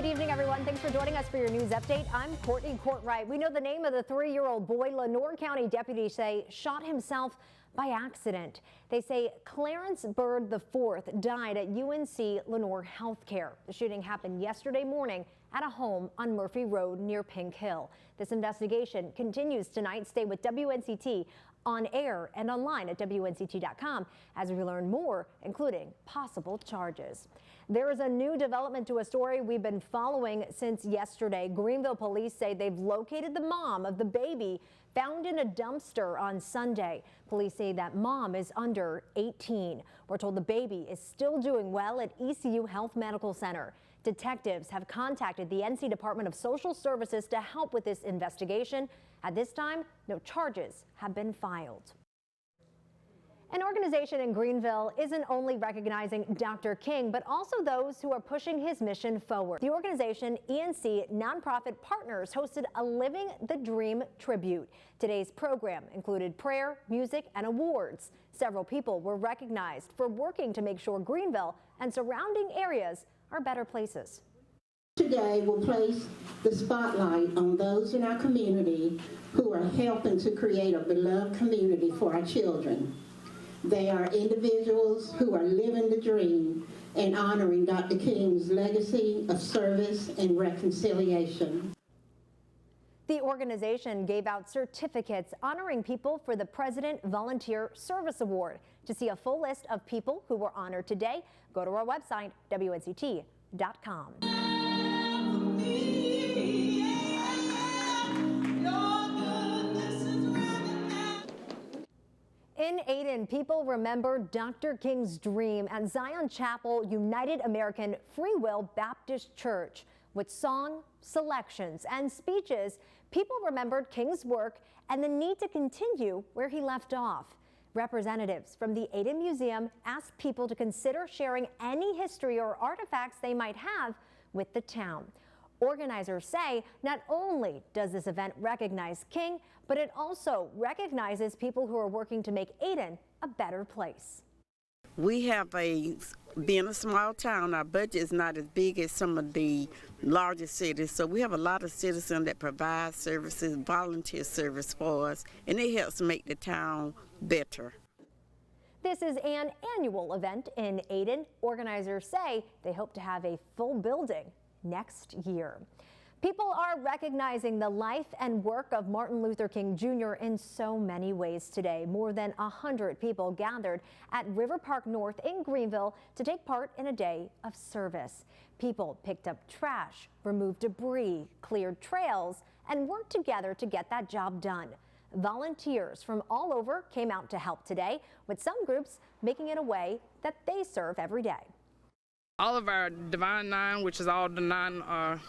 Good evening, everyone. Thanks for joining us for your news update. I'm Courtney Cortright. We know the name of the 3-year-old boy Lenoir County deputies say shot himself by accident. They say Clarence Bird IV died at UNC Lenoir Healthcare. The shooting happened yesterday morning at a home on Murphy Road near Pink Hill. This investigation continues tonight. Stay with WNCT on air and online at WNCT.com as we learn more, including possible charges. There is a new development to a story we've been following since yesterday. Greenville police say they've located the mom of the baby found in a dumpster on Sunday. Police say that mom is under 18. We're told the baby is still doing well at ECU Health Medical Center. Detectives have contacted the NC Department of Social Services to help with this investigation. At this time, no charges have been filed. An organization in Greenville isn't only recognizing Dr. King, but also those who are pushing his mission forward. The organization ENC Nonprofit Partners hosted a Living the Dream tribute. Today's program included prayer, music, and awards. Several people were recognized for working to make sure Greenville and surrounding areas are better places. Today we'll place the spotlight on those in our community who are helping to create a beloved community for our children. They are individuals who are living the dream and honoring Dr. King's legacy of service and reconciliation. The organization gave out certificates honoring people for the President Volunteer Service Award. To see a full list of people who were honored today, go to our website, WNCT.com. In Ayden, people remember Dr. King's dream at Zion Chapel United American Free Will Baptist Church. With song, selections, and speeches, people remembered King's work and the need to continue where he left off. Representatives from the Ayden Museum asked people to consider sharing any history or artifacts they might have with the town. Organizers say not only does this event recognize King, but it also recognizes people who are working to make Ayden a better place. We have being a small town, our budget is not as big as some of the largest cities, so we have a lot of citizens that provide services, volunteer service for us, and it helps make the town better. This is an annual event in Ayden. Organizers say they hope to have a full building next year. People are recognizing the life and work of Martin Luther King Jr. in so many ways today. More than 100 people gathered at River Park North in Greenville to take part in a day of service. People picked up trash, removed debris, cleared trails, and worked together to get that job done. Volunteers from all over came out to help today, with some groups making it a way that they serve every day. All of our Divine Nine, which is all the 9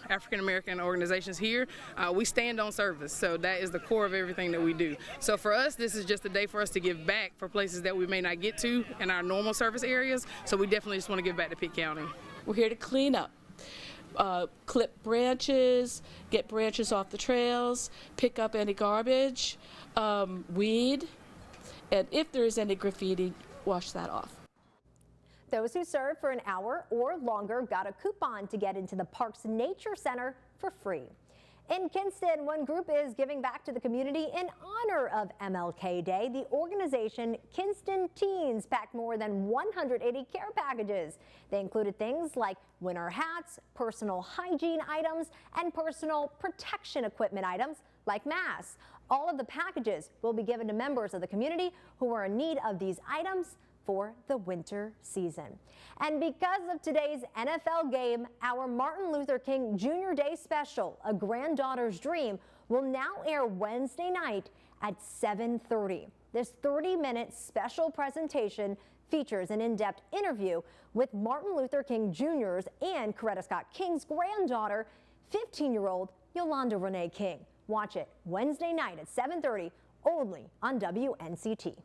African-American organizations here, we stand on service. So that is the core of everything that we do. So for us, this is just a day for us to give back for places that we may not get to in our normal service areas. So we definitely just want to give back to Pitt County. We're here to clean up, clip branches, get branches off the trails, pick up any garbage, weed, and if there is any graffiti, wash that off. Those who served for an hour or longer got a coupon to get into the park's nature center for free. In Kinston, one group is giving back to the community in honor of MLK Day. The organization Kinston Teens packed more than 180 care packages. They included things like winter hats, personal hygiene items, and personal protection equipment items like masks. All of the packages will be given to members of the community who are in need of these items for the winter season. And because of today's NFL game, our Martin Luther King Jr. Day special, A Granddaughter's Dream, will now air Wednesday night at 7:30. This 30-minute special presentation features an in-depth interview with Martin Luther King Jr.'s and Coretta Scott King's granddaughter, 15-year-old Yolanda Renee King. Watch it Wednesday night at 7:30 only on WNCT.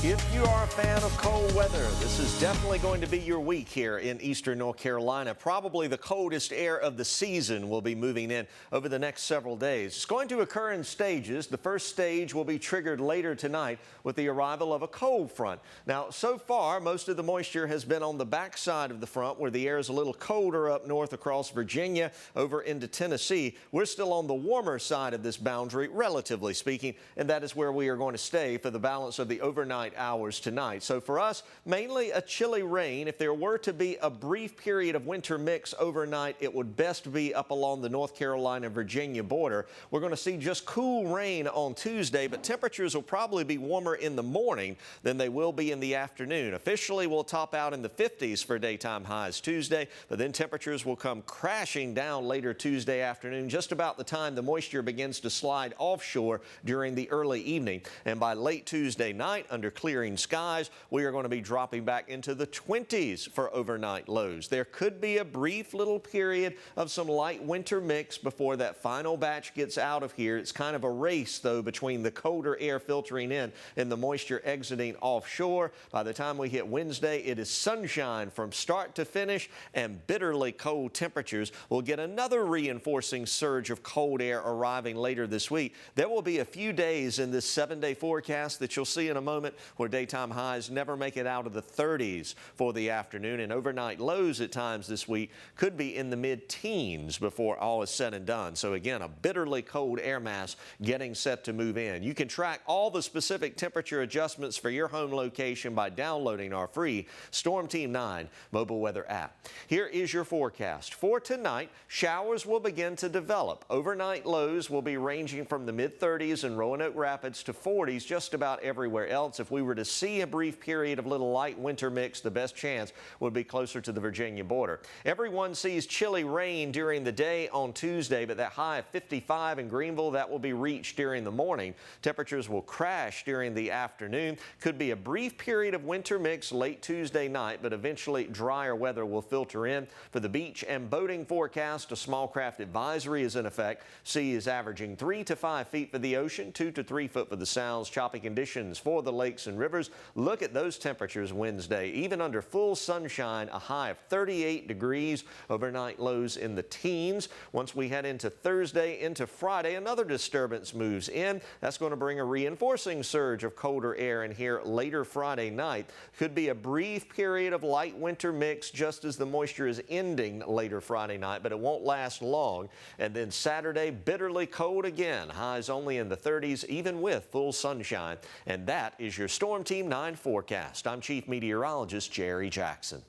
If you are a fan of cold weather, this is definitely going to be your week here in eastern North Carolina. Probably the coldest air of the season will be moving in over the next several days. It's going to occur in stages. The first stage will be triggered later tonight with the arrival of a cold front. Now, so far, most of the moisture has been on the backside of the front where the air is a little colder up north across Virginia over into Tennessee. We're still on the warmer side of this boundary, relatively speaking, and that is where we are going to stay for the balance of the overnight hours tonight. So for us, mainly a chilly rain. If there were to be a brief period of winter mix overnight, it would best be up along the North Carolina-Virginia border. We're going to see just cool rain on Tuesday, but temperatures will probably be warmer in the morning than they will be in the afternoon. Officially, we'll top out in the 50s for daytime highs Tuesday, but then temperatures will come crashing down later Tuesday afternoon, just about the time the moisture begins to slide offshore during the early evening. And by late Tuesday night, under clearing skies, we are going to be dropping back into the 20s for overnight lows. There could be a brief little period of some light winter mix before that final batch gets out of here. It's kind of a race, though, between the colder air filtering in and the moisture exiting offshore. By the time we hit Wednesday, it is sunshine from start to finish and bitterly cold temperatures. We'll get another reinforcing surge of cold air arriving later this week. There will be a few days in this 7-day forecast that you'll see in a moment where daytime highs never make it out of the 30s for the afternoon, and overnight lows at times this week could be in the mid-teens before all is said and done. So again, a bitterly cold air mass getting set to move in. You can track all the specific temperature adjustments for your home location by downloading our free Storm Team 9 mobile weather app. Here is your forecast. For tonight, showers will begin to develop. Overnight lows will be ranging from the mid-30s in Roanoke Rapids to 40s just about everywhere else. If we were to see a brief period of little light winter mix, the best chance would be closer to the Virginia border. Everyone sees chilly rain during the day on Tuesday, but that high of 55 in Greenville, that will be reached during the morning. Temperatures will crash during the afternoon. Could be a brief period of winter mix late Tuesday night, but eventually drier weather will filter in. For the beach and boating forecast, a small craft advisory is in effect. Sea is averaging 3 to 5 feet for the ocean, 2 to 3 foot for the sounds. Choppy conditions for the lakes and rivers. Look at those temperatures Wednesday. Even under full sunshine, a high of 38 degrees. Overnight lows in the teens. Once we head into Thursday, into Friday, another disturbance moves in. That's going to bring a reinforcing surge of colder air in here later Friday night. Could be a brief period of light winter mix just as the moisture is ending later Friday night, but it won't last long. And then Saturday, bitterly cold again. Highs only in the 30s, even with full sunshine. And that is your Storm Team 9 forecast. I'm Chief Meteorologist Jerry Jackson.